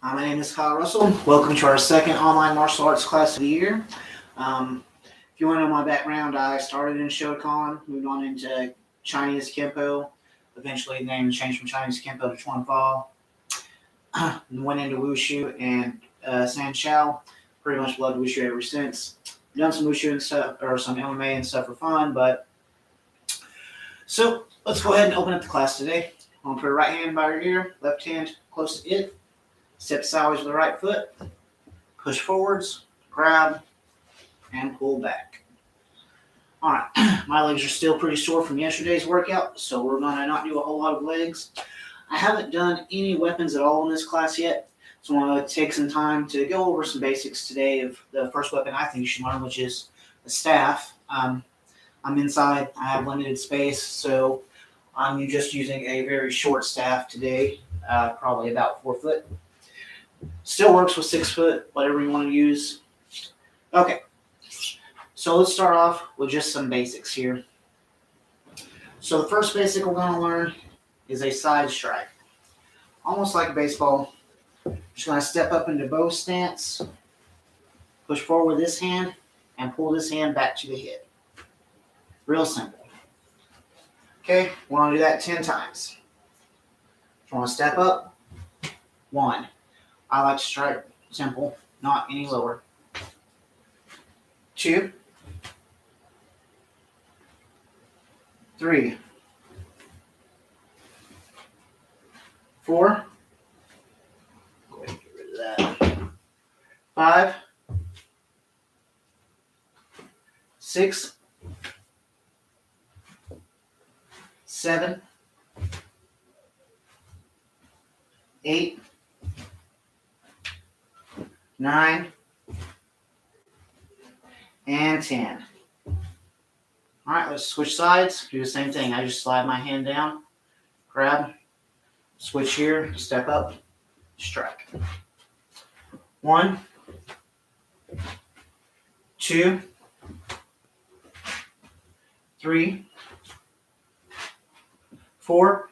My name is Kyle Russell. Welcome to our second online martial arts class of the year. If you want to know my background, I started in Shokan, moved on into Chinese Kenpo, eventually the name changed from Chinese Kenpo to Chuan Fa, went into Wushu and Shou. Pretty much loved Wushu ever since. Done some Wushu and stuff, or some MMA and stuff for fun, so let's go ahead and open up the class today. I'm going to put your right hand by your ear, left hand close to it. Step sideways with the right foot, push forwards, grab, and pull back. All right, my legs are still pretty sore from yesterday's workout, so we're going to not do a whole lot of legs. I haven't done any weapons at all in this class yet, so I'm going to take some time to go over some basics today of the first weapon I think you should learn, which is the staff. I'm inside, I have limited space, so I'm just using a very short staff today, probably about 4 foot. Still works with 6 foot, whatever you want to use. Okay, so let's start off with just some basics here. So the first basic we're going to learn is a side strike. Almost like baseball. Just going to step up into bow stance, push forward with this hand, and pull this hand back to the hip. Real simple. Okay, we're going to do that 10 times. If you want to step up, 1. I like to strike simple, not any lower. 2, 3, 4. Go ahead and get rid of that. 5, 6, 7, 8, 9, and 10. All right, let's switch sides. Do the same thing. I just slide my hand down, grab, switch here, step up, strike. 1, 2, 3, 4,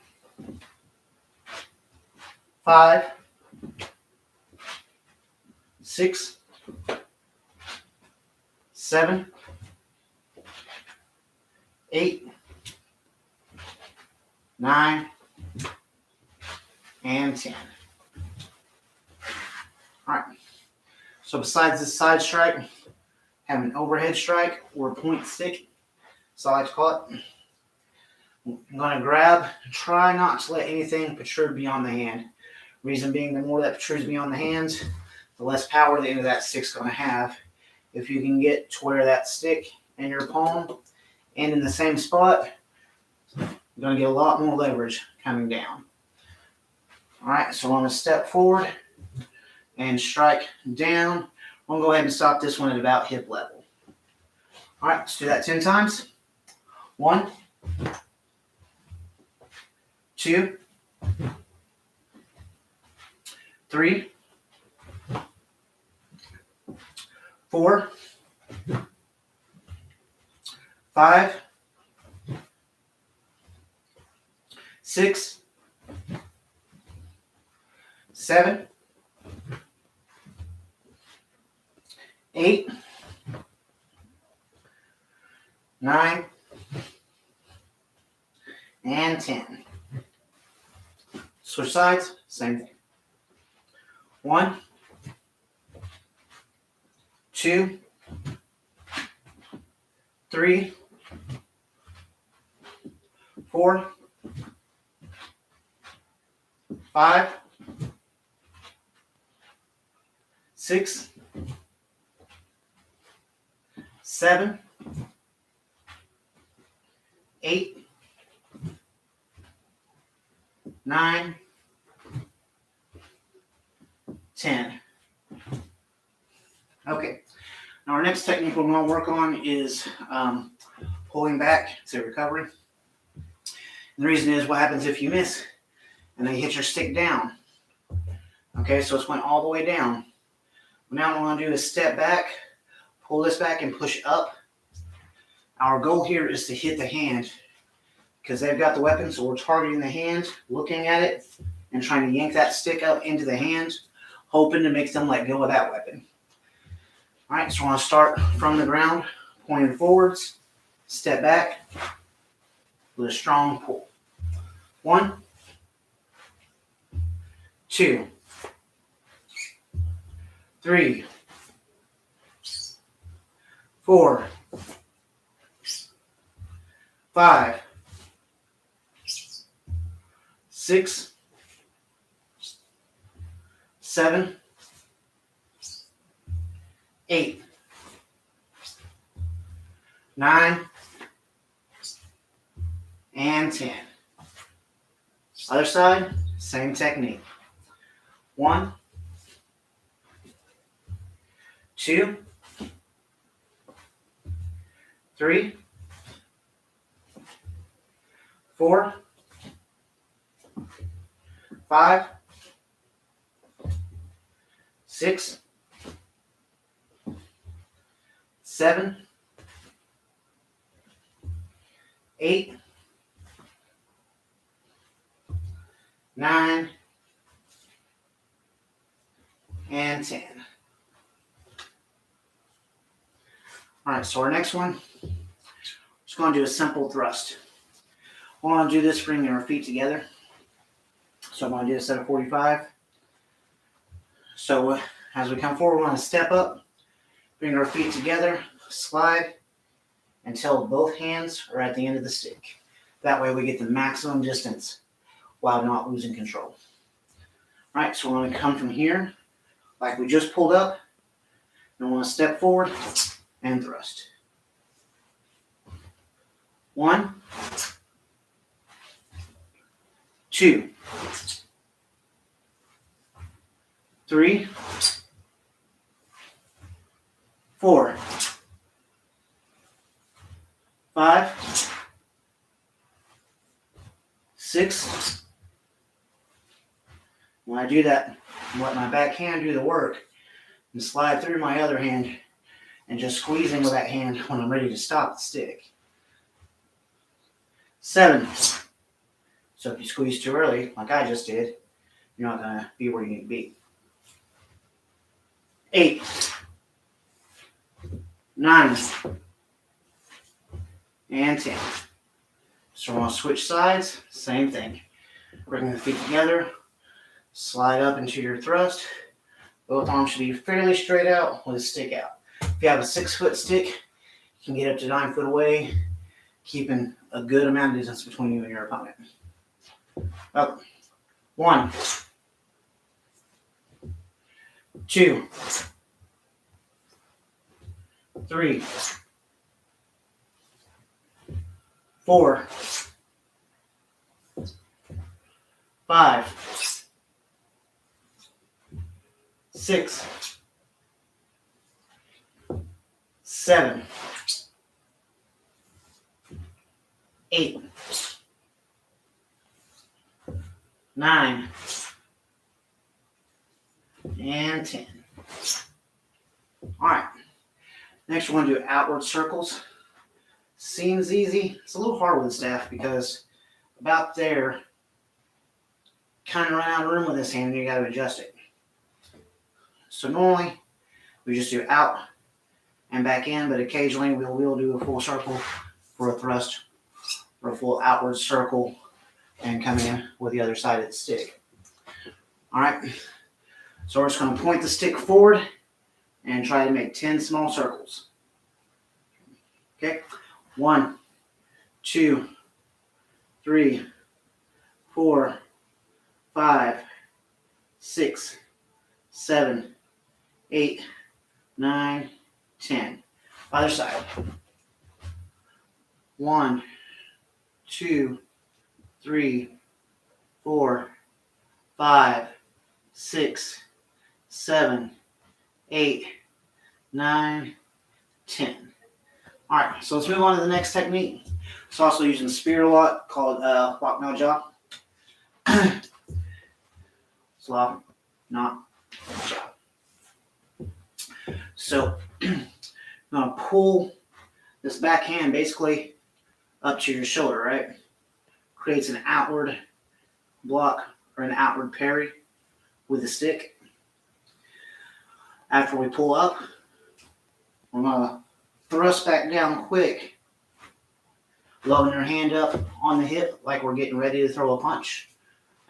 5, 6, 7, 8, 9, and 10. All right. So besides this side strike, have an overhead strike or point stick. So I like to call it. I'm going to grab. Try not to let anything protrude beyond the hand. Reason being, the more that protrudes beyond the hands, the less power the end of that stick's going to have. If you can get to where that stick in your palm and in the same spot, you're going to get a lot more leverage coming down. All right, so I'm going to step forward and strike down. I'm going to go ahead and stop this one at about hip level. All right, let's do that 10 times. 1, 2, 3, 4, 5, 6, 7, 8, 9, and 10. Switch sides, same thing. 1, 2, 3, 4, 5, 6, 7, 8, 9, 10. Okay. Now our next technique we're going to work on is pulling back to recovery. And the reason is what happens if you miss and then you hit your stick down. Okay, so it's went all the way down. Now what I'm going to do is step back, pull this back and push up. Our goal here is to hit the hand because they've got the weapon, so we're targeting the hand, looking at it, and trying to yank that stick up into the hand. hoping to make them let go of that weapon. All right, so we're going to start from the ground, pointing forwards, step back with a strong pull. 1, 2, 3, 4, 5, 6, 7, 8, 9, and 10. Other side, same technique. 1, 2, 3, 4, 5, 6, 7, 8, 9, and 10. All right, so our next one, just going to do a simple thrust. We want to do this bringing our feet together. So I'm going to do this at a 45. So as we come forward, we want to step up, bring our feet together, slide until both hands are at the end of the stick. That way we get the maximum distance while not losing control. All right, so we're going to come from here, like we just pulled up, and we want to step forward and thrust. 1, 2, 3, 4, 5, 6. When I do that, I let my back hand do the work and slide through my other hand and just squeezing with that hand when I'm ready to stop the stick. 7. So if you squeeze too early, like I just did, you're not going to be where you need to be. 8, 9, and 10. So we're going to switch sides, same thing. Bring the feet together, slide up into your thrust. Both arms should be fairly straight out with a stick out. If you have a 6-foot stick, you can get up to 9 foot away, keeping a good amount of distance between you and your opponent. Up. 1, 2, 3, 4, 5, 6, 7, 8, 9, and 10. All right. Next, we're going to do outward circles. Seems easy. It's a little hard with the staff because about there, kind of run out of room with this hand and you got to adjust it. So normally, we just do out and back in, but occasionally we will do a full circle for a thrust or a full outward circle and come in with the other side of the stick. All right. So we're just going to point the stick forward and try to make 10 small circles. Okay. 1, 2, 3, 4, 5, 6, 7, 8, 9, 10. Other side. 1, 2, 3, 4, 5, 6, 7, 8, 9, 10. All right, so let's move on to the next technique. It's also using spear a lot, called Wak No Jaw. Slaw, not jaw. So I'm going to pull this back hand basically up to your shoulder, right? Creates an outward block or an outward parry with the stick. After we pull up, we're going to thrust back down quick, loading your hand up on the hip like we're getting ready to throw a punch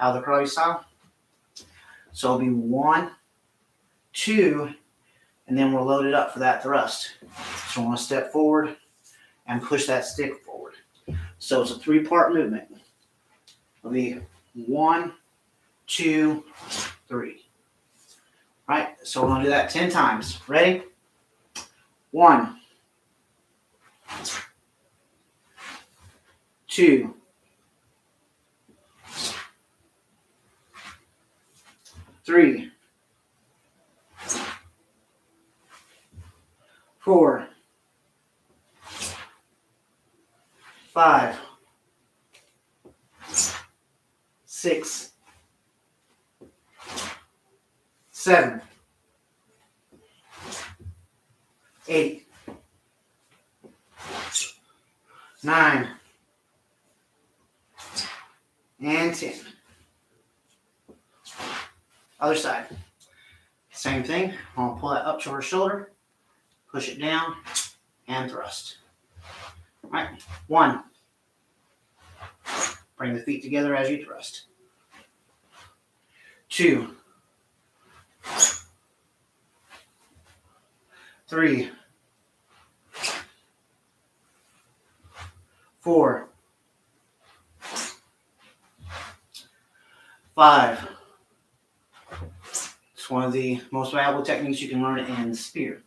out of the karate style. So it'll be 1, 2, and then we're loaded up for that thrust. So we're going to step forward and push that stick forward. So it's a 3-part movement. It'll be 1, 2, 3. Right, so we're going to do that 10 times. Ready? 1, 2, 3, 4, 5, 6, 7, 8, 9, and 10. Other side. Same thing. I'm going to pull that up to her shoulder, push it down, and thrust. All right. 1. Bring the feet together as you thrust. 2. 3. 4. 5. It's one of the most valuable techniques you can learn in spear.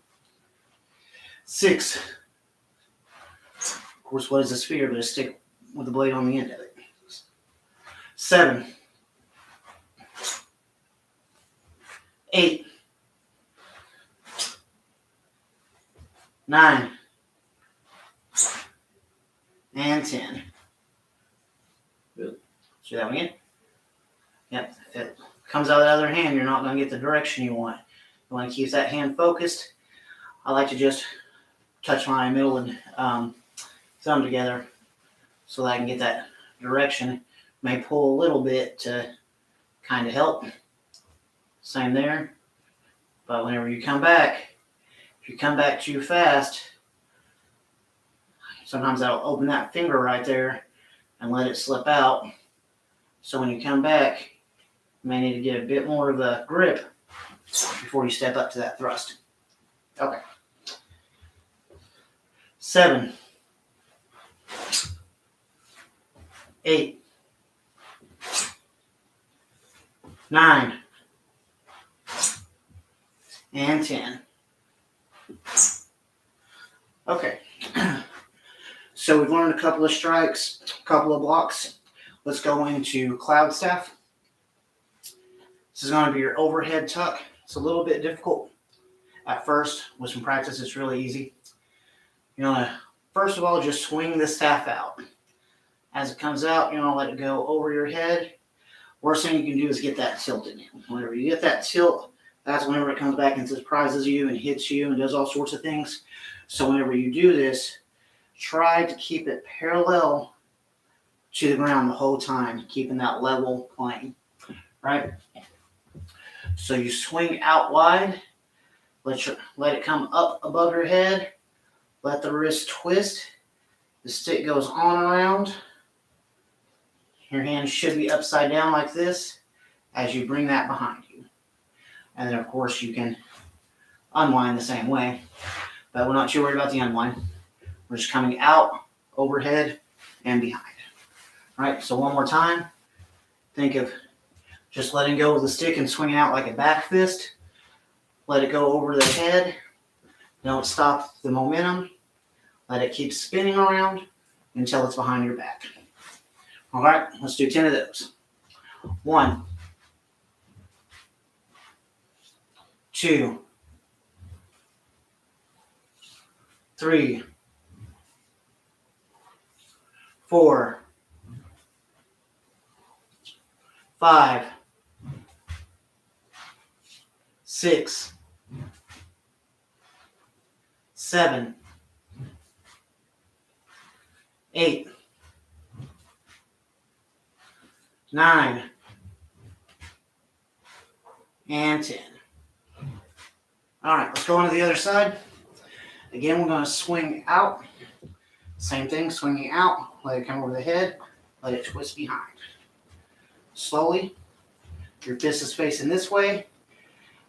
6. Of course, what is a spear but a stick with a blade on the end of it? 7. 8. 9. And 10. Good. See that one again? Yep. If it comes out of the other hand, you're not going to get the direction you want. You want to keep that hand focused. I like to just touch my middle and thumb together so that I can get that direction. May pull a little bit to kind of help. Same there. But whenever you come back, if you come back too fast, sometimes that'll open that finger right there and let it slip out. So when you come back, you may need to get a bit more of a grip before you step up to that thrust. Okay. 7. 8. 9. And 10. Okay. So we've learned a couple of strikes, a couple of blocks. Let's go into cloud staff. This is going to be your overhead tuck. It's a little bit difficult at first. With some practice, it's really easy. You're going to, first of all, just swing the staff out. As it comes out, you're going to let it go over your head. Worst thing you can do is get that tilted in. Whenever you get that tilt, that's whenever it comes back and surprises you and hits you and does all sorts of things. So whenever you do this, try to keep it parallel to the ground the whole time, keeping that level plane, right? So you swing out wide, let it come up above your head, let the wrist twist, the stick goes on and around. Your hand should be upside down like this as you bring that behind you. And then, of course, you can unwind the same way, but we're not too worried about the unwind. We're just coming out, overhead, and behind. All right, so one more time. Think of just letting go of the stick and swinging out like a back fist. Let it go over the head. Don't stop the momentum. Let it keep spinning around until it's behind your back. All right, let's do 10 of those. 1, 2, 3, 4, 5, 6, 7, 8, 9, and 10. All right, let's go on to the other side. Again, we're going to swing out. Same thing, swinging out. Let it come over the head. Let it twist behind. Slowly. Your fist is facing this way.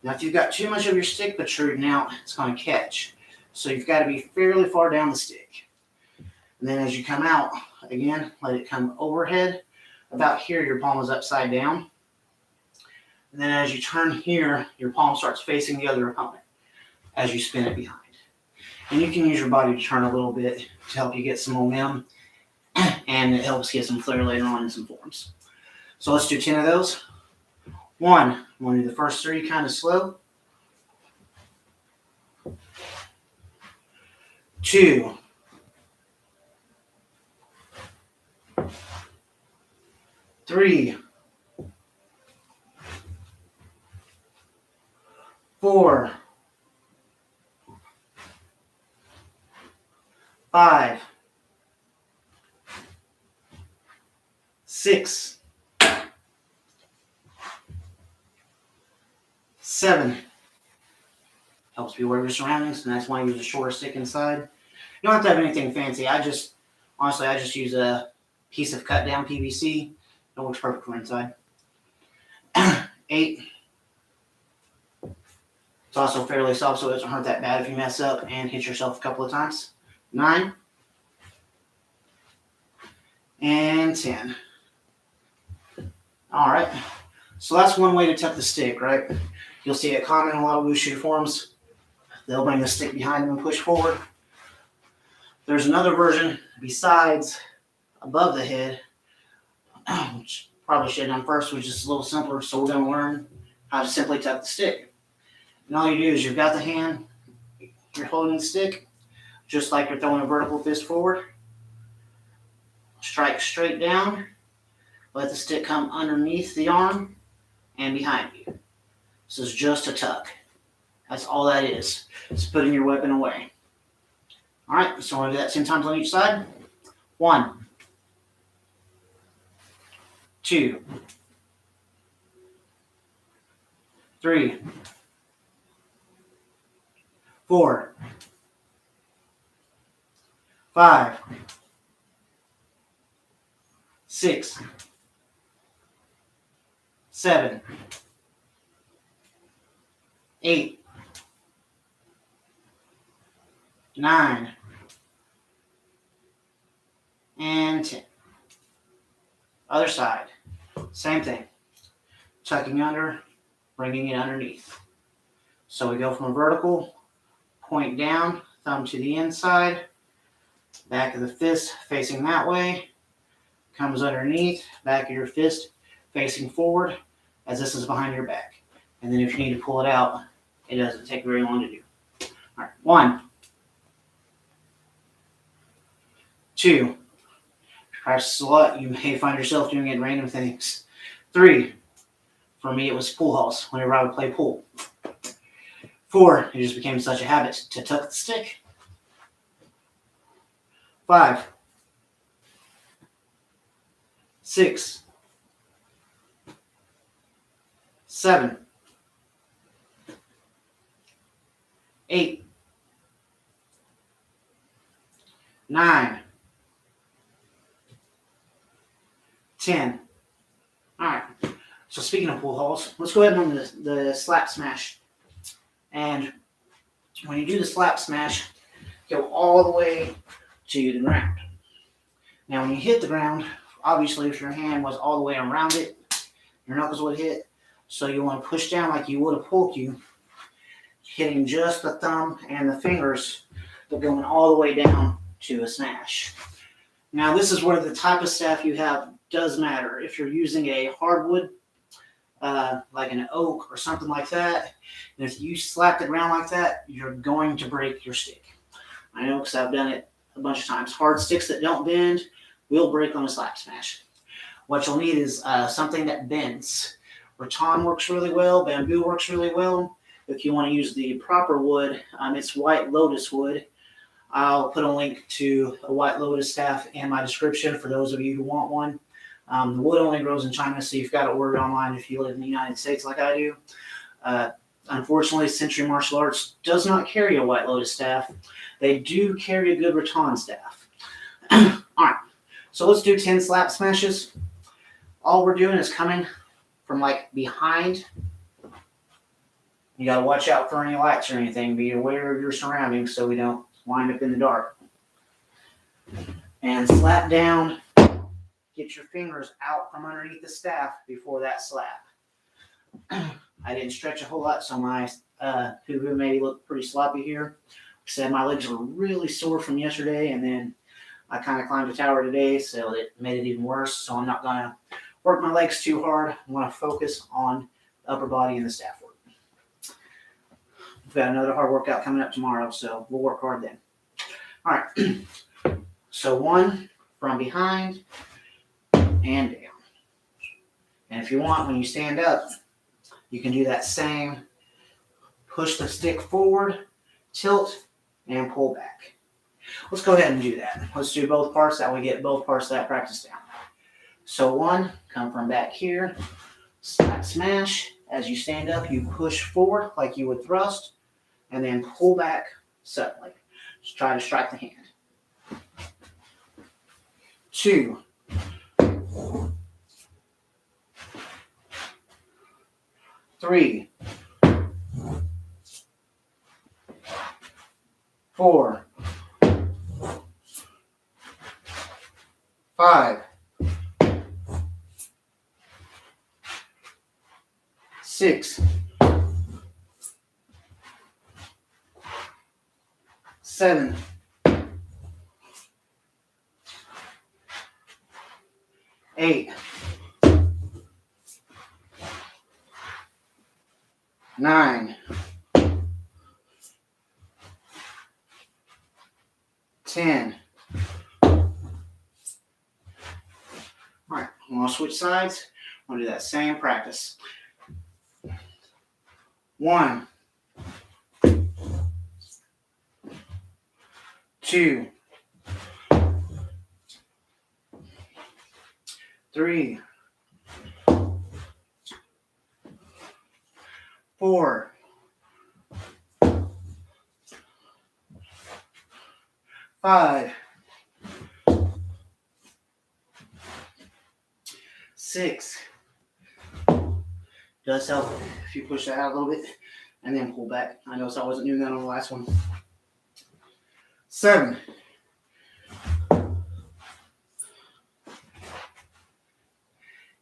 Now, if you've got too much of your stick protruding out, it's going to catch. So you've got to be fairly far down the stick. And then as you come out, again, let it come overhead. About here, your palm is upside down. And then as you turn here, your palm starts facing the other opponent as you spin it behind. And you can use your body to turn a little bit to help you get some momentum. And it helps get some flair later on in some forms. So let's do 10 of those. 1, I'm going to do the first 3 kind of slow. 2, 3, 4, 5, 6, 7. Helps be aware of your surroundings, and that's why I use a shorter stick inside. You don't have to have anything fancy. Honestly, I just use a piece of cut down PVC. It works perfect for inside. 8. It's also fairly soft, so it doesn't hurt that bad if you mess up and hit yourself a couple of times. 9. And 10. All right. So that's one way to tuck the stick, right? You'll see it common in a lot of Wushu forms. They'll bring the stick behind them and push forward. There's another version besides above the head, which probably should have done first, which is a little simpler. So we're going to learn how to simply tuck the stick. And all you do is you've got the hand, you're holding the stick, just like you're throwing a vertical fist forward. Strike straight down. Let the stick come underneath the arm and behind you. This is just a tuck. That's all that is. It's putting your weapon away. All right, so I'm going to do that 10 times on each side. 1, 2, 3, 4, 5, 6, 7, 8, 9, and 10. Other side, same thing. Tucking under, bringing it underneath. So we go from a vertical, point down, thumb to the inside, back of the fist facing that way, comes underneath, back of your fist facing forward, as this is behind your back. And then if you need to pull it out, it doesn't take very long to do. All right, 1, 2. Practice a lot, you may find yourself doing it in random things. 3, for me it was pool halls whenever I would play pool. 4, it just became such a habit to tuck the stick. 5, 6, 7, 8, 9, 10. All right. So speaking of pool halls, let's go ahead and run the slap smash. And when you do the slap smash, go all the way to the ground. Now, when you hit the ground, obviously, if your hand was all the way around it, your knuckles would hit. So you want to push down like you would a pull cue, hitting just the thumb and the fingers, but going all the way down to a smash. Now, this is where the type of staff you have does matter. If you're using a hardwood, like an oak or something like that, and if you slap the ground like that, you're going to break your stick. I know because I've done it a bunch of times. Hard sticks that don't bend will break on a slap smash. What you'll need is something that bends. Rattan works really well. Bamboo works really well. If you want to use the proper wood, it's White Lotus Wood. I'll put a link to a White Lotus staff in my description for those of you who want one. The wood only grows in China, so you've got to order it online if you live in the United States like I do. Unfortunately, Century Martial Arts does not carry a White Lotus staff. They do carry a good rattan staff. All right, so let's do 10 slap smashes. All we're doing is coming from like behind. You got to watch out for any lights or anything. Be aware of your surroundings so we don't wind up in the dark. And slap down. Get your fingers out from underneath the staff before that slap. I didn't stretch a whole lot, so my poo-poo may look pretty sloppy here. Said my legs were really sore from yesterday, and then I kind of climbed a tower today, so it made it even worse. So I'm not going to work my legs too hard. I want to focus on the upper body and the staff work. We've got another hard workout coming up tomorrow, so we'll work hard then. All right. So 1 from behind and down. And if you want, when you stand up, you can do that same. Push the stick forward, tilt, and pull back. Let's go ahead and do that. Let's do both parts. That way we get both parts of that practice down. So 1, come from back here, slap smash. As you stand up, you push forward like you would thrust, and then pull back suddenly. Just try to strike the hand. 2. 3. 4. 5. 6. 7. 8. 9. 10. All right, I'm going to switch sides. I'm going to do that same practice. 1, 2, 3, 4, 5, 6. Does help if you push that out a little bit and then pull back. I noticed I wasn't doing that on the last one. 7.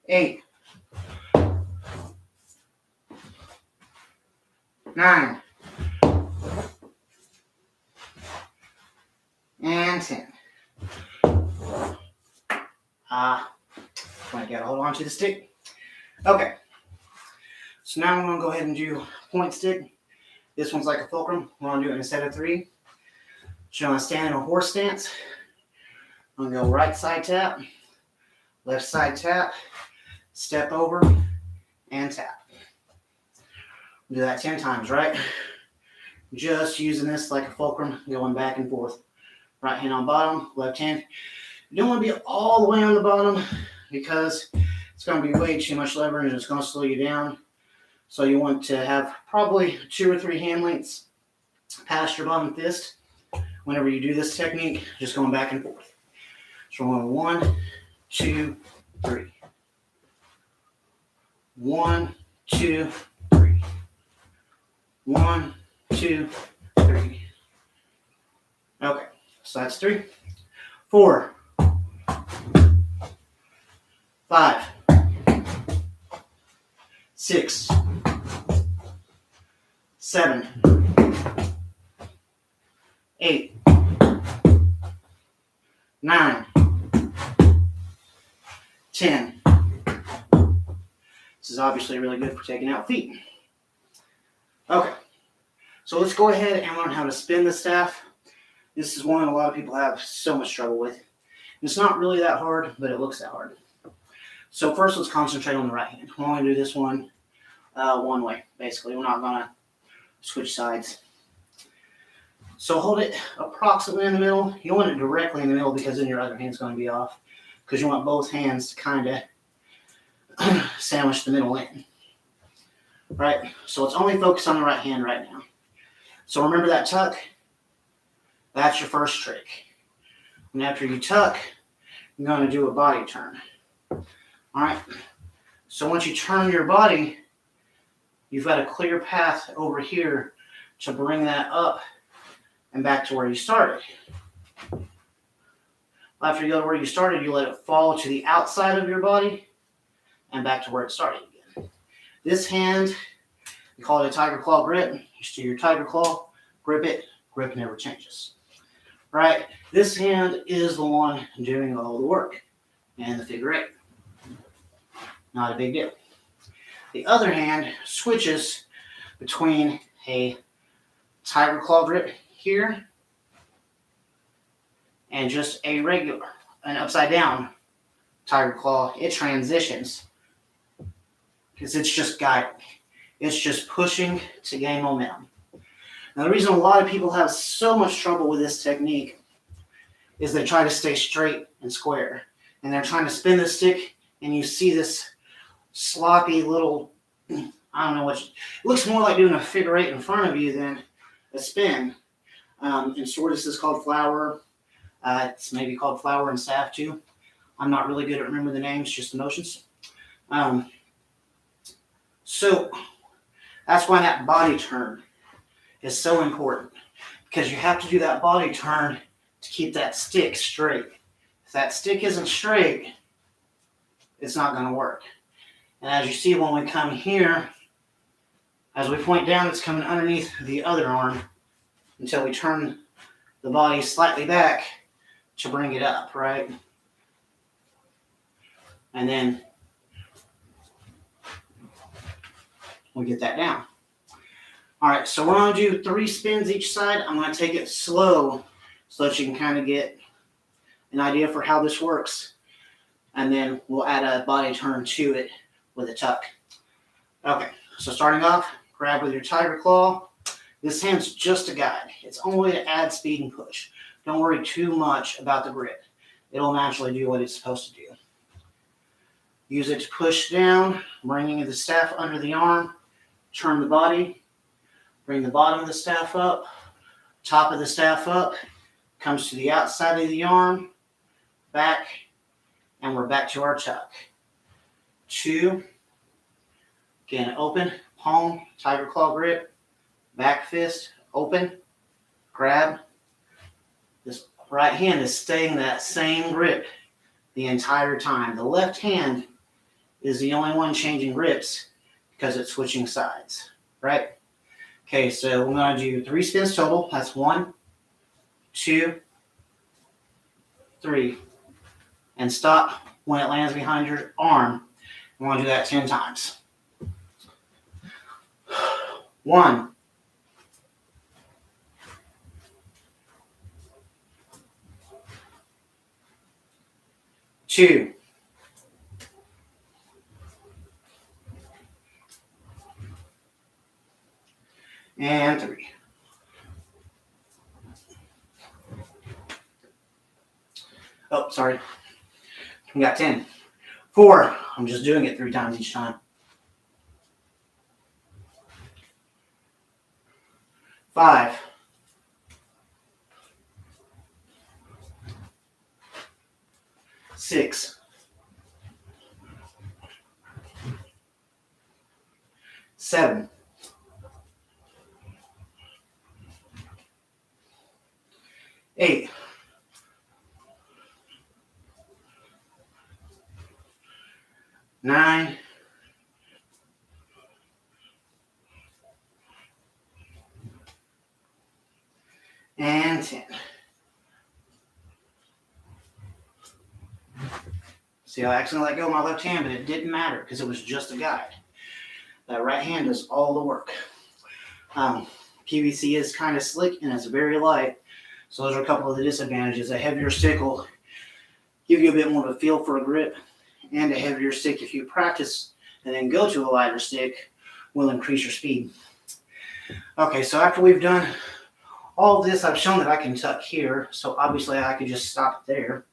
8. 9. And 10. I gotta hold on to the stick. Okay. So now I'm gonna go ahead and do point stick. This one's like a fulcrum. We're gonna do it in a set of 3. So I'm gonna stand in a horse stance. I'm gonna go right side tap, left side tap, step over, and tap. Do that 10 times, right? Just using this like a fulcrum, going back and forth. Right hand on bottom, left hand. You don't want to be all the way on the bottom because it's going to be way too much leverage and it's going to slow you down. So you want to have probably 2 or 3 hand lengths past your bottom fist. Whenever you do this technique, just going back and forth. So we're going 1, 2, 3. 1, 2, 3. 1, 2, 3. Okay, so that's 3. 4, 5, 6, 7, 8, 9, 10. This is obviously really good for taking out feet. Okay, so let's go ahead and learn how to spin the staff. This is one a lot of people have so much trouble with. It's not really that hard, but it looks that hard. So first, let's concentrate on the right hand. We're only going to do this one one way, basically. We're not going to switch sides. So hold it approximately in the middle. You want it directly in the middle because then your other hand's going to be off. Because you want both hands to kind of sandwich the middle in. right? So let's only focus on the right hand right now. So remember that tuck? That's your first trick. And after you tuck, you're going to do a body turn. All right? So once you turn your body, you've got a clear path over here to bring that up and back to where you started. After you go to where you started, you let it fall to the outside of your body and back to where it started again. This hand, we call it a tiger claw grip. You do your tiger claw, grip it, grip never changes. Right? This hand is the one doing all the work and the figure eight. Not a big deal. The other hand switches between a tiger claw grip here and just a regular, an upside down tiger claw. It transitions because it's just guiding. It's just pushing to gain momentum. Now, the reason a lot of people have so much trouble with this technique is they try to stay straight and square. And they're trying to spin the stick, and you see this sloppy little, I don't know what, it looks more like doing a figure eight in front of you than a spin. In short, this is called flower. It's maybe called flower and staff too. I'm not really good at remembering the names, just the motions. So that's why that body turn is so important, because you have to do that body turn to keep that stick straight. If that stick isn't straight, it's not going to work. And as you see, when we come here, as we point down, it's coming underneath the other arm until we turn the body slightly back to bring it up, right? And then we get that down. All right, so we're going to do 3 spins each side. I'm going to take it slow so that you can kind of get an idea for how this works. And then we'll add a body turn to it with a tuck. Okay, so starting off, grab with your tiger claw. This hand's just a guide. It's only to add speed and push. Don't worry too much about the grip. It'll naturally do what it's supposed to do. Use it to push down, bringing the staff under the arm. Turn the body. Bring the bottom of the staff up. Top of the staff up. Comes to the outside of the arm. Back. And we're back to our tuck. 2. Again, open. Palm. Tiger claw grip. Back fist. Open. Grab. This right hand is staying that same grip the entire time. The left hand is the only one changing grips because it's switching sides, right? Okay, so we're going to do 3 spins total. That's 1, 2, 3. And stop when it lands behind your arm. We want to do that 10 times. 1, 2, 3. Oh, sorry. We got 10. 4. I'm just doing it 3 times each time. 5. 6. 7. 8. 9. 10. See, I accidentally let go of my left hand, but it didn't matter because it was just a guide. That right hand does all the work. PVC is kind of slick and it's very light, so those are a couple of the disadvantages. A heavier stick will give you a bit more of a feel for a grip, and a heavier stick, if you practice and then go to a lighter stick, will increase your speed. Okay, so after we've done all of this, I've shown that I can tuck here, so obviously I could just stop it there.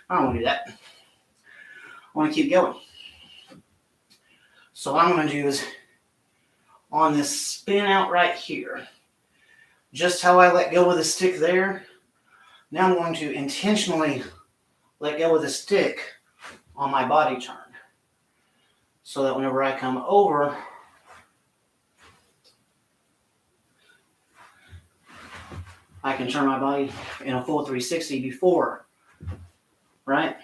I don't want to do that. I want to keep going. So what I'm going to do is on this spin out right here. Just how I let go of the stick there, now I'm going to intentionally let go of the stick on my body turn. So that whenever I come over, I can turn my body in a full 360 before, right?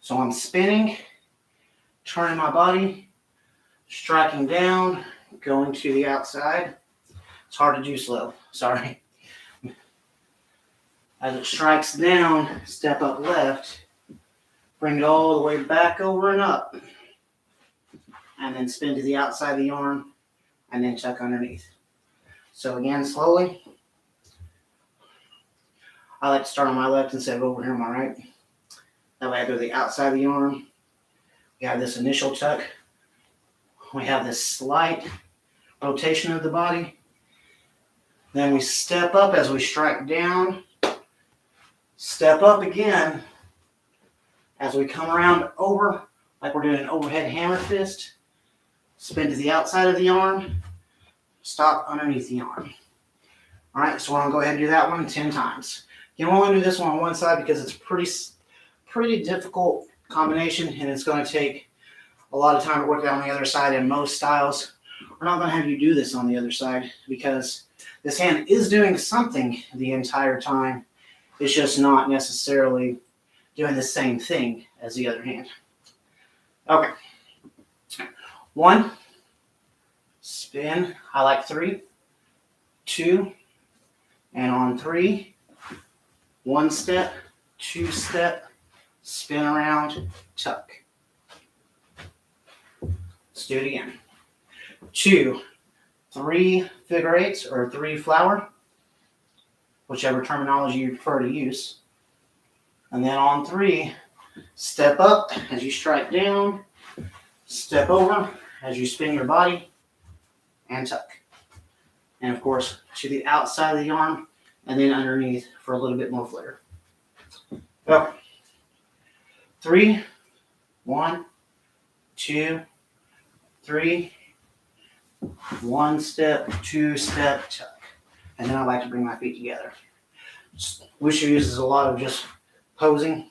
So I'm spinning, turning my body, striking down, going to the outside. It's hard to do slow, sorry. As it strikes down, step up left, bring it all the way back over and up, and then spin to the outside of the arm, and then tuck underneath. So again, slowly. I like to start on my left instead of over here on my right. That way I go to the outside of the arm. We have this initial tuck. We have this slight rotation of the body. Then we step up as we strike down. Step up again as we come around over, like we're doing an overhead hammer fist. Spin to the outside of the arm. Stop underneath the arm. All right, so we're going to go ahead and do that one 10 times. You don't want to do this one on one side because it's pretty difficult combination, and it's going to take a lot of time to work it on the other side. In most styles, we're not going to have you do this on the other side because this hand is doing something the entire time. It's just not necessarily doing the same thing as the other hand. Okay. 1, spin. I like 3, 2, and on 3, 1 step, 2 step, spin around, tuck. Let's do it again. 2, 3 figure eights or 3 flower, whichever terminology you prefer to use. And then on 3, step up as you strike down, step over as you spin your body, and tuck. And of course, to the outside of the arm, and then underneath for a little bit more flair. Okay. 3, 1, 2, 3, 1 step, 2 step, tuck. And then I like to bring my feet together. Wushu uses a lot of just posing.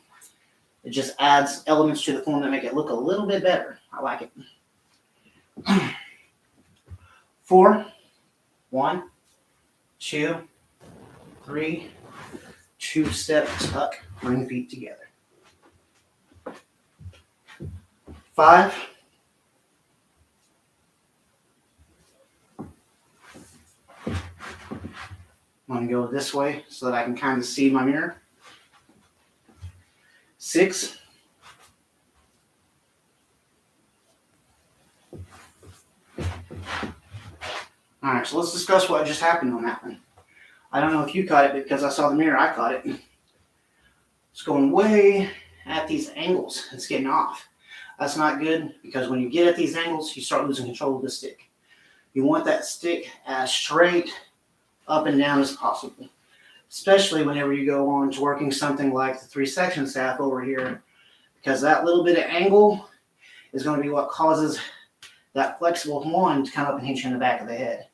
It just adds elements to the form that make it look a little bit better. I like it. 4, 1, 2, 3, 2 step, tuck, bring feet together. 5, I'm going to go this way so that I can kind of see my mirror. 6, all right, so let's discuss what just happened on that one. I don't know if you caught it, but because I saw the mirror, I caught it. It's going way at these angles. It's getting off. That's not good because when you get at these angles, you start losing control of the stick. You want that stick as straight up and down as possible, especially whenever you go on to working something like the 3-section staff over here, because that little bit of angle is going to be what causes that flexible one to come up and hit you in the back of the head.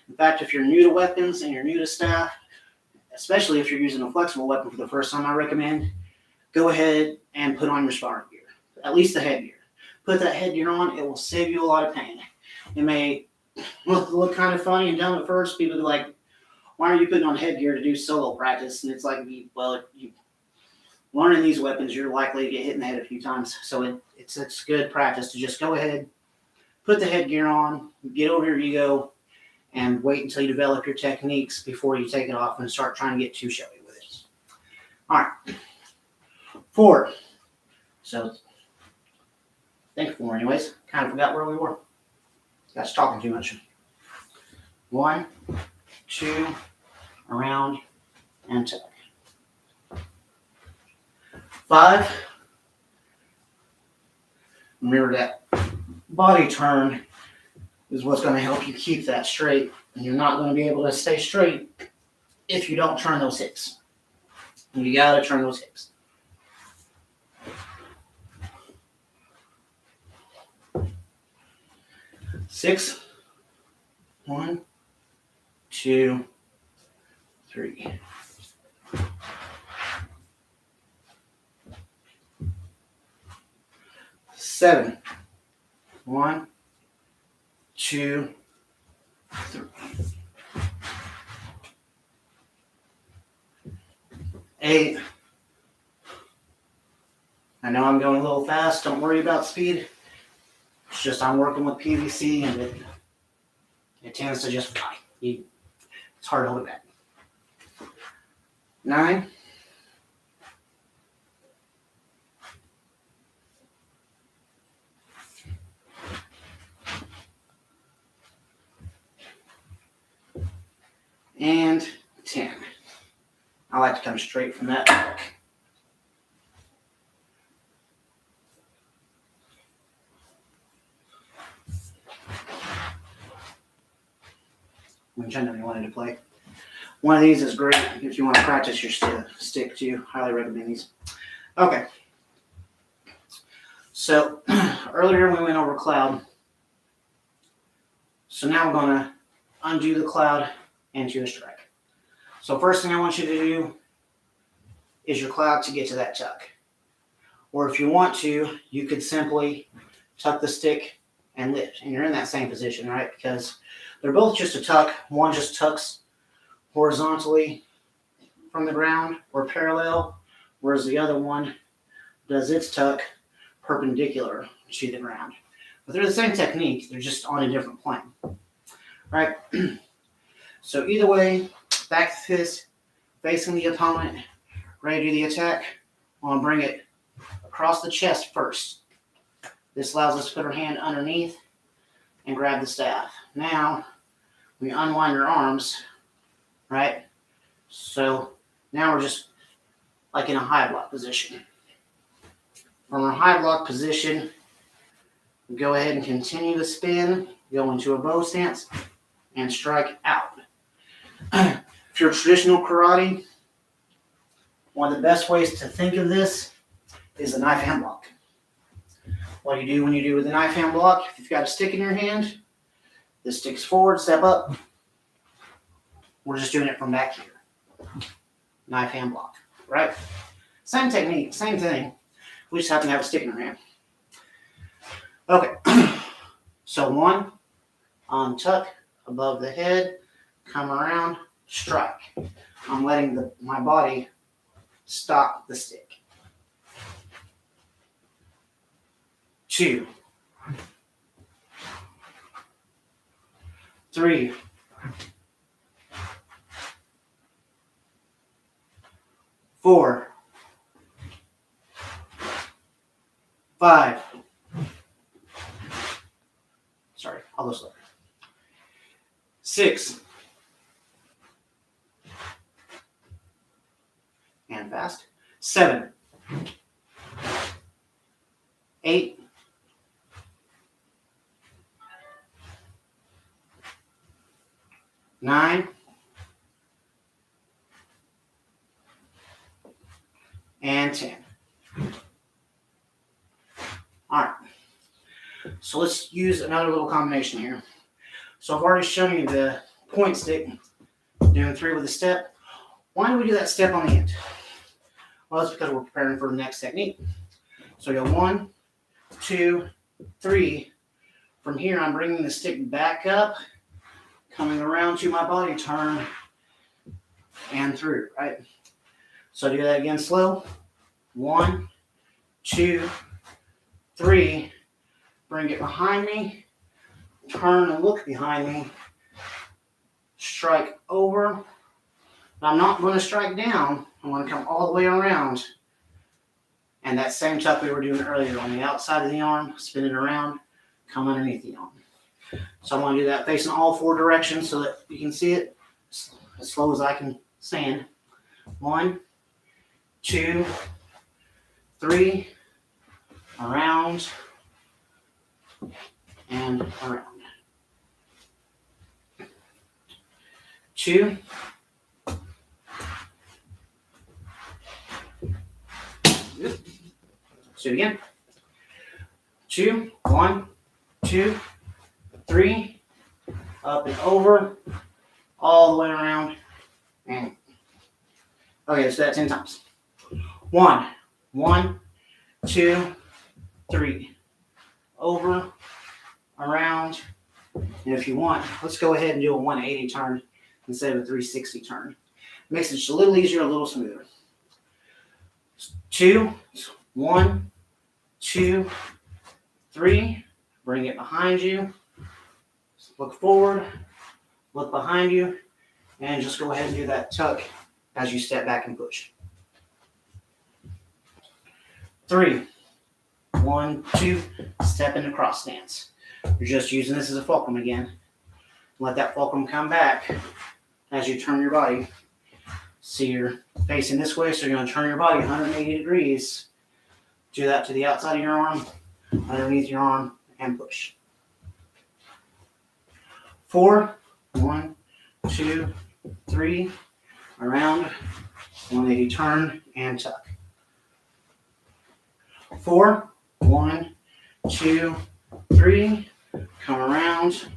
In fact, if you're new to weapons and you're new to staff, especially if you're using a flexible weapon for the first time, I recommend go ahead and put on your sparring gear, at least the headgear. Put that headgear on, it will save you a lot of pain. It may look kind of funny and dumb at first. People be like, why are you putting on headgear to do solo practice? And it's like, well, you learning these weapons, you're likely to get hit in the head a few times. So it's good practice to just go ahead, put the headgear on, get over your ego, and wait until you develop your techniques before you take it off and start trying to get too showy with it. All right. 4. So, I think 4 anyways. Kind of forgot where we were. That's talking too much. 1, 2, around, and tuck. 5. Remember that body turn is what's going to help you keep that straight. And you're not going to be able to stay straight if you don't turn those hips. And you got to turn those hips. 6, 1, 2, 3. 7. 1, 2, 3. 8. I know I'm going a little fast. Don't worry about speed. It's just I'm working with PVC and it tends to just fly. It's hard to hold it back. 9. 10. I like to come straight from that back. Which I know you wanted to play. One of these is great if you want to practice your stick too. Highly recommend these. Okay. So earlier we went over cloud. So now we're going to undo the cloud into a strike. So first thing I want you to do is your cloud to get to that tuck. Or if you want to, you could simply tuck the stick and lift. And you're in that same position, right? Because they're both just a tuck. One just tucks horizontally from the ground or parallel, whereas the other one does its tuck perpendicular to the ground. But they're the same technique. They're just on a different plane. Right? So either way, back fist facing the opponent, ready to do the attack. I want to bring it across the chest first. This allows us to put our hand underneath and grab the staff. Now, we unwind your arms, right? So now we're just like in a high block position. From our high block position, we go ahead and continue to spin, go into a bow stance, and strike out. If you're traditional karate, one of the best ways to think of this is a knife hand block. What you do when you do with a knife hand block, if you've got a stick in your hand, the stick's forward, step up. We're just doing it from back here. Knife hand block, right? Same technique, same thing. We just happen to have a stick in our hand. Okay, so 1, untuck above the head, come around, strike. I'm letting my body stop the stick. 2, 3, 4, 5. Sorry, I'll go slower. 6. And fast. 7. 8. 9. And 10. All right. So let's use another little combination here. So I've already shown you the point stick, doing 3 with a step. Why do we do that step on the end? Well, that's because we're preparing for the next technique. So we go 1, 2, 3. From here, I'm bringing the stick back up, coming around to my body turn, and through, right? So do that again slow. 1, 2, 3. Bring it behind me, turn and look behind me, strike over. But I'm not going to strike down. I'm going to come all the way around. And that same tuck we were doing earlier on the outside of the arm, spin it around, come underneath the arm. So I'm going to do that facing all 4 directions so that you can see it as slow as I can stand. 1, 2, 3, around, and around. 2. Let's do it again. 2, 1, 2, 3, up and over, all the way around, and okay, so that's 10 times. 1, 1, 2, 3, over, around, and if you want, let's go ahead and do a 180 turn instead of a 360 turn. Makes it just a little easier, a little smoother. 2, 1, 2, 3, bring it behind you, look forward, look behind you, and just go ahead and do that tuck as you step back and push. 3, 1, 2, step into cross stance. You're just using this as a fulcrum again. Let that fulcrum come back as you turn your body. See, you're facing this way, so you're going to turn your body 180 degrees. Do that to the outside of your arm, underneath your arm, and push. 4, 1, 2, 3, around, 180 turn, and tuck. 4, 1, 2, 3, come around,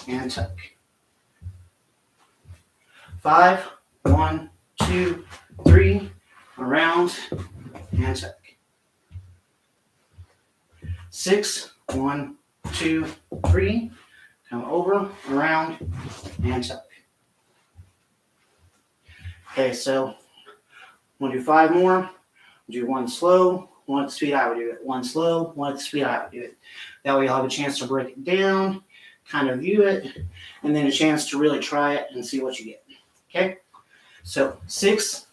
and tuck. 5, 1, 2, 3, around, and tuck. 6, 1, 2, 3, come over, around, and tuck. Okay, so we'll do 5 more. We'll do 1 slow, 1 at the speed I would do it. 1 slow, 1 at the speed I would do it. That way you'll have a chance to break it down, kind of view it, and then a chance to really try it and see what you get. Okay? So 6,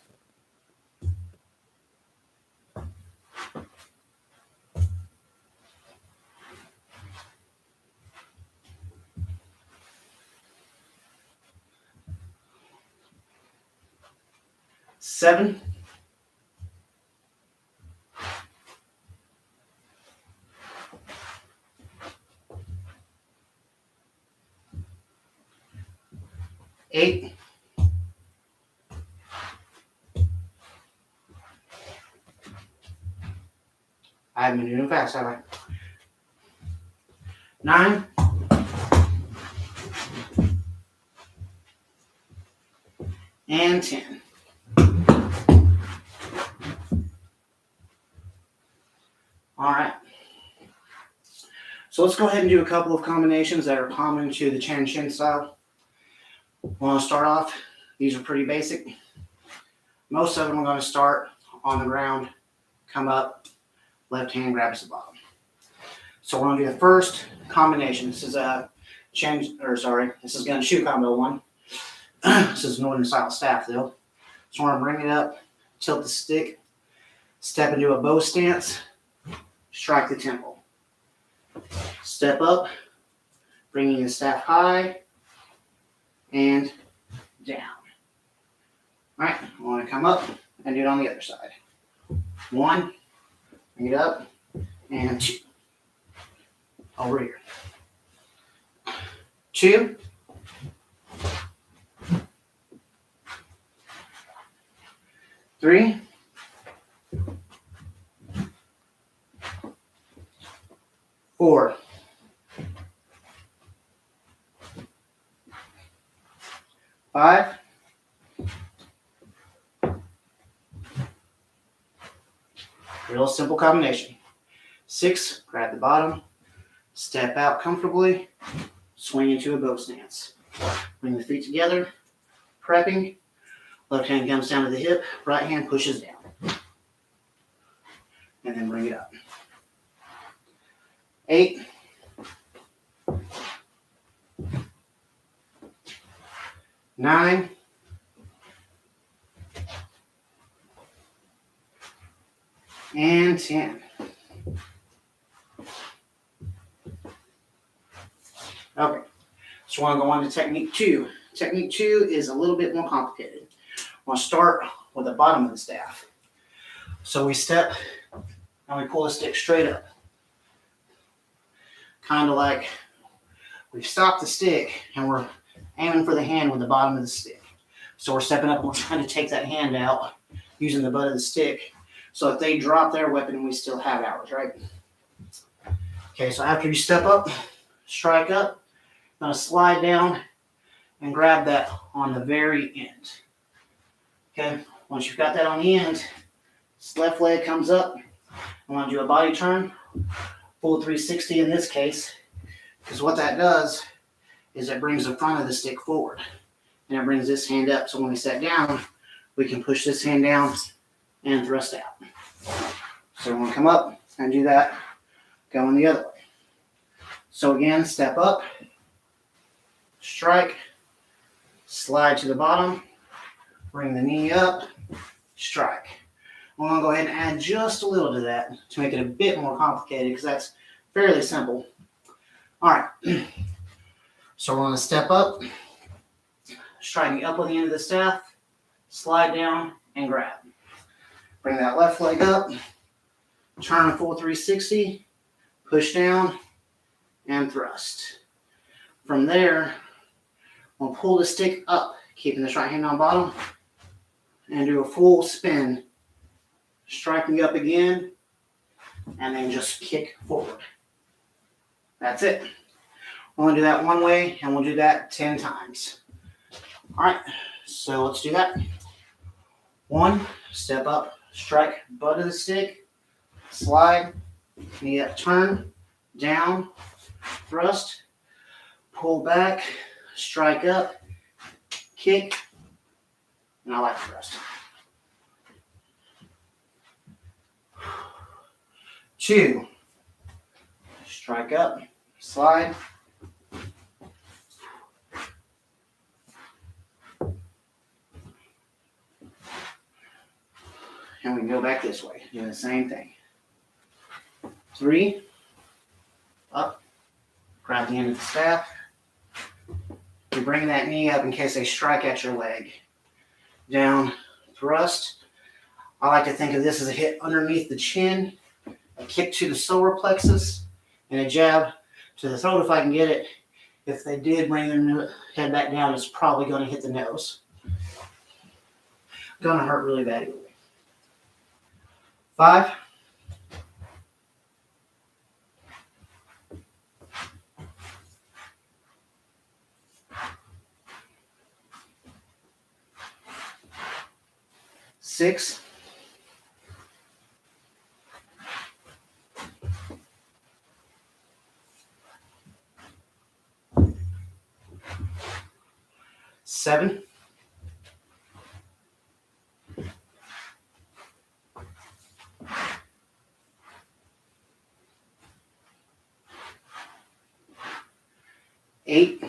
7, 8, I haven't been doing fast, have I? 9, and 10. All right. So let's go ahead and do a couple of combinations that are common to the Chan Chin style. Want to start off, these are pretty basic. Most of them are going to start on the ground, come up, left hand grabs the bottom. So we're going to do the first combination. This is a this is Gun Shou combo 1. This is Northern style staff though. So we're going to bring it up, tilt the stick, step into a bow stance, strike the temple. Step up, bringing the staff high and down. All right, I want to come up and do it on the other side. 1, bring it up, and 2. Over here. 2. 3. 4. 5. 6, grab the bottom, step out comfortably, swing into a bow stance. Bring the feet together, prepping, left hand comes down to the hip, right hand pushes down. And then bring it up. 8. 9. 10. Okay, so I want to go on to technique 2. Technique 2 is a little bit more complicated. I want to start with the bottom of the staff. So we step and we pull the stick straight up. Kind of like we've stopped the stick and we're aiming for the hand with the bottom of the stick. So we're stepping up and we're trying to take that hand out using the butt of the stick. So if they drop their weapon, we still have ours, right? Okay, so after you step up, strike up, going to slide down and grab that on the very end. Okay, once you've got that on the end, this left leg comes up. I want to do a body turn, full 360 in this case, because what that does is it brings the front of the stick forward, and it brings this hand up. So when we set down, we can push this hand down and thrust out. So we're going to come up and do that, going the other way. So again, step up, strike, slide to the bottom, bring the knee up, strike. I'm going to go ahead and add just a little to that to make it a bit more complicated because that's fairly simple. All right. So we're going to step up, striking up on the end of the staff, slide down, and grab. Bring that left leg up, turn a full 360, push down, and thrust. From there, we'll pull the stick up, keeping this right hand on bottom, and do a full spin, striking up again, and then just kick forward. That's it. We're going to do that one way, and we'll do that 10 times. All right, so let's do that. 1, step up, strike butt of the stick, slide, knee up, turn, down, thrust, pull back, strike up, kick, and I like thrust. 2, strike up, slide, and we can go back this way, doing the same thing. 3, up, grab the end of the staff. You bring that knee up in case they strike at your leg. Down, thrust. I like to think of this as a hit underneath the chin, a kick to the solar plexus, and a jab to the throat if I can get it. If they did bring their head back down, it's probably going to hit the nose. Gonna hurt really bad either way. 5. 6. 7. 8.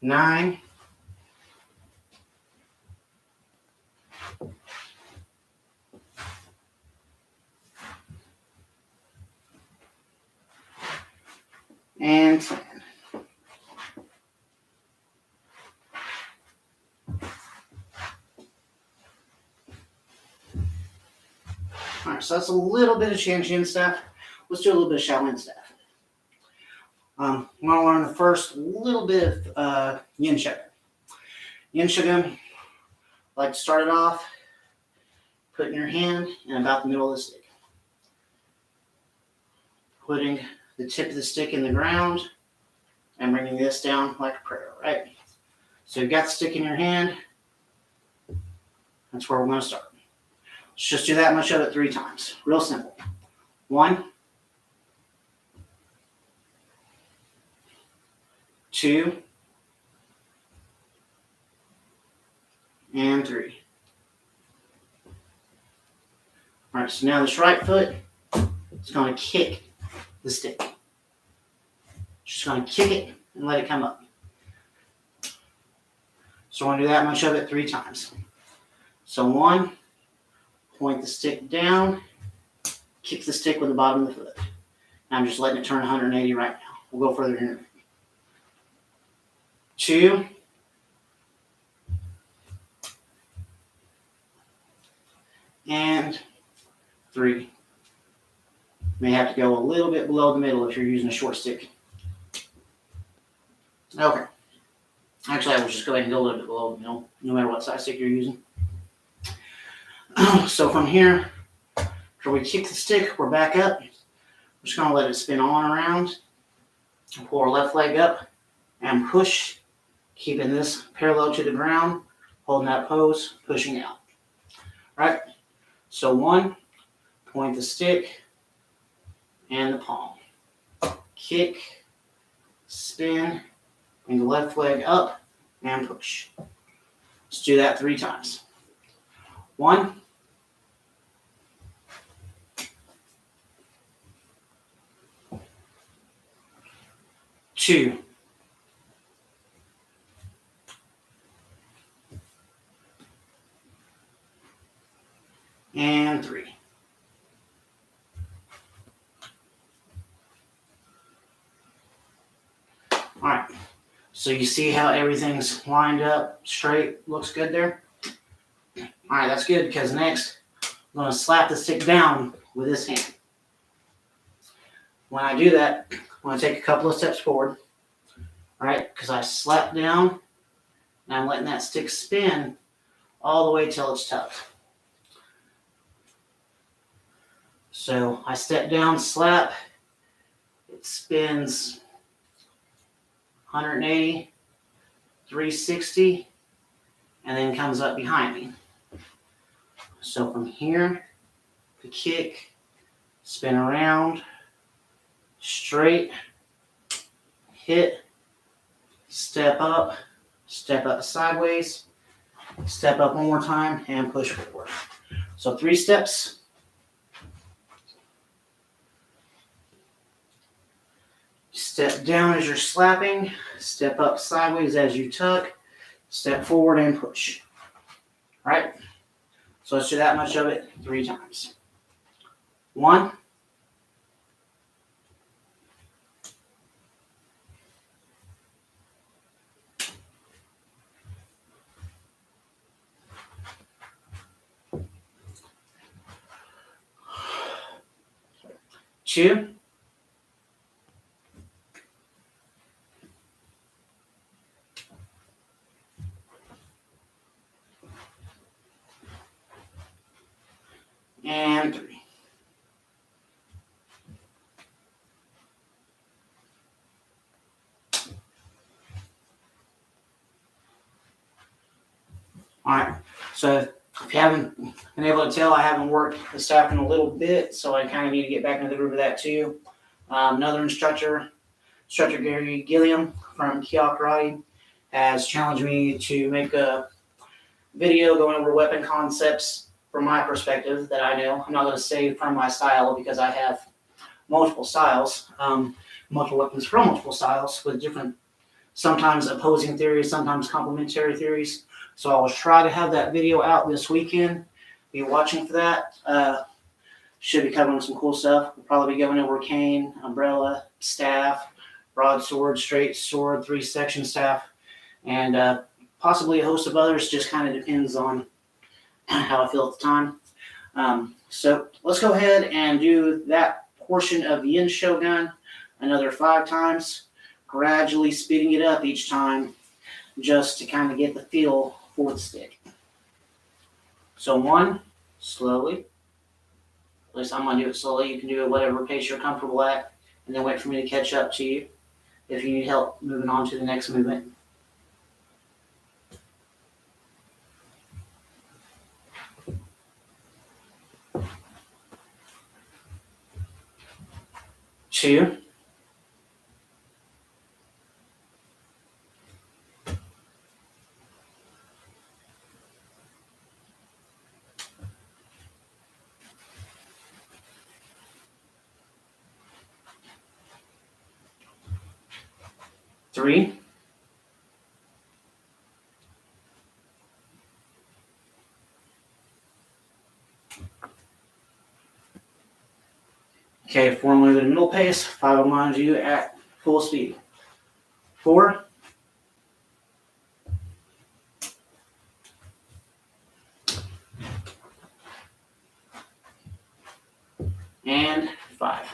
9. 10. All right, so that's a little bit of Shan staff. Let's do a little bit of Shaolin staff. We're going to learn the first little bit of Yin Shogun. Yin Shogun, like to start it off, putting your hand in about the middle of the stick. Putting the tip of the stick in the ground and bringing this down like a prayer, right? So you've got the stick in your hand. That's where we're going to start. Let's just do that much of it 3 times. Real simple. 1, 2, and 3. All right, so now this right foot is going to kick the stick. Just going to kick it and let it come up. So we're going to do that much of it 3 times. So 1, point the stick down, kick the stick with the bottom of the foot. Now I'm just letting it turn 180 right now. We'll go further here in a minute. 2, and 3. May have to go a little bit below the middle if you're using a short stick. Okay. Actually, I will just go ahead and go a little bit below the middle, no matter what size stick you're using. So from here, after we kick the stick, we're back up. We're just going to let it spin on around. Pull our left leg up and push, keeping this parallel to the ground, holding that pose, pushing out. All right, so 1, point the stick and the palm. Kick, spin, bring the left leg up and push. Let's do that 3 times. 1, 2, and 3. All right, so you see how everything's lined up straight, looks good there? All right, that's good, because next I'm going to slap the stick down with this hand. When I do that, I'm going to take a couple of steps forward, all right, because I slap down and I'm letting that stick spin all the way till it's tucked. So I step down, slap, it spins 180, 360, and then comes up behind me. So from here, the kick, spin around, straight, hit, step up sideways, step up one more time, and push forward. So 3 steps. Step down as you're slapping, step up sideways as you tuck, step forward and push. All right? So let's do that much of it 3 times. 1, 2, and 3. All right, so if you haven't been able to tell, I haven't worked the staff in a little bit, so I kind of need to get back into the groove of that too. Another instructor Gary Gilliam from Kyoto Karate, has challenged me to make a video going over weapon concepts from my perspective that I know. I'm not going to say from my style, because I have multiple styles, multiple weapons from multiple styles with different, sometimes opposing theories, sometimes complementary theories. So I will try to have that video out this weekend. Be watching for that. Should be covering some cool stuff. We'll probably be going over cane, umbrella, staff, broadsword, straight sword, 3-section staff, and possibly a host of others. Just kind of depends on how I feel at the time. So let's go ahead and do that portion of the end shogun another 5 times, gradually speeding it up each time just to kind of get the feel for the stick. So 1, slowly. At least I'm going to do it slowly. You can do it whatever pace you're comfortable at, and then wait for me to catch up to you if you need help moving on to the next movement. 2, 3, 4 moves at a middle pace, 5 reminds you at full speed. 4, and 5.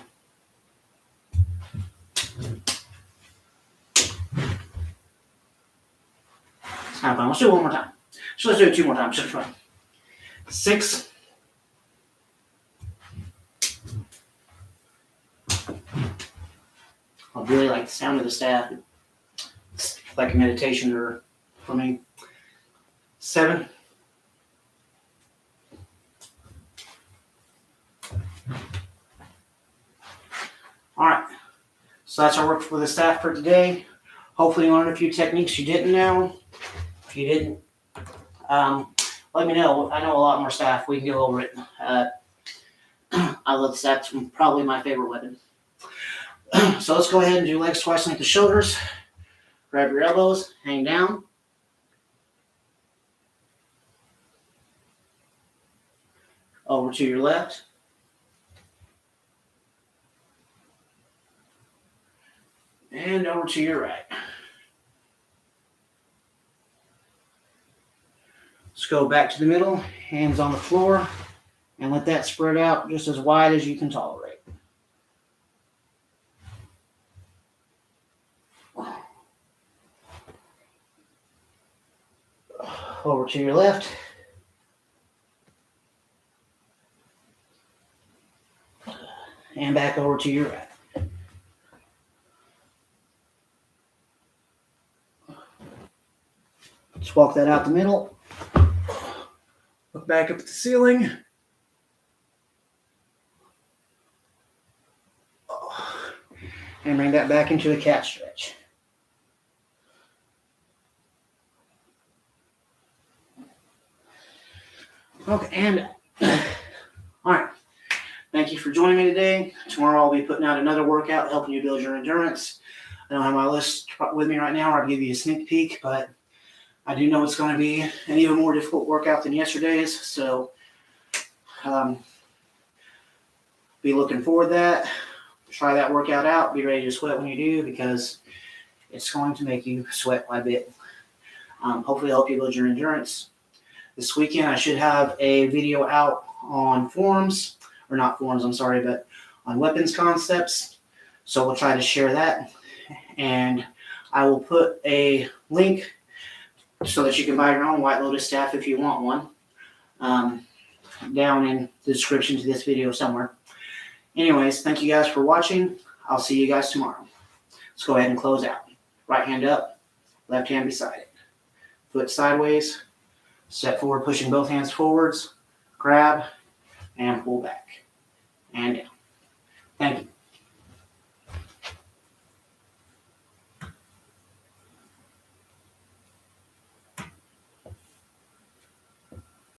It's kind of fun. Let's do it one more time. So let's do it 2 more times just for fun. 6, I really like the sound of the staff. It's like a meditation or for me. 7. All right. So that's our work for the staff for today. Hopefully you learned a few techniques you didn't know. If you didn't, let me know. I know a lot more staff. We can go over it. I love the staff. It's probably my favorite weapon. So let's go ahead and do leg squats at the shoulders. Grab your elbows, hang down. Over to your left. And over to your right. Let's go back to the middle, hands on the floor, and let that spread out just as wide as you can tolerate. Over to your left. And back over to your right. Just walk that out the middle. Look back up at the ceiling. And bring that back into a cat stretch. Okay, and all right. Thank you for joining me today. Tomorrow I'll be putting out another workout helping you build your endurance. I don't have my list with me right now, or I'll give you a sneak peek, but I do know it's going to be an even more difficult workout than yesterday's, so be looking forward to that. Try that workout out. Be ready to sweat when you do, because it's going to make you sweat quite a bit. Hopefully it'll help you build your endurance. This weekend I should have a video out on forms, or not forms, I'm sorry, but on weapons concepts. So we'll try to share that. And I will put a link so that you can buy your own White Lotus staff if you want one, down in the description to this video somewhere. Anyways, thank you guys for watching. I'll see you guys tomorrow. Let's go ahead and close out. Right hand up, left hand beside it. Foot sideways, step forward, pushing both hands forwards, grab, and pull back, and down. Thank you.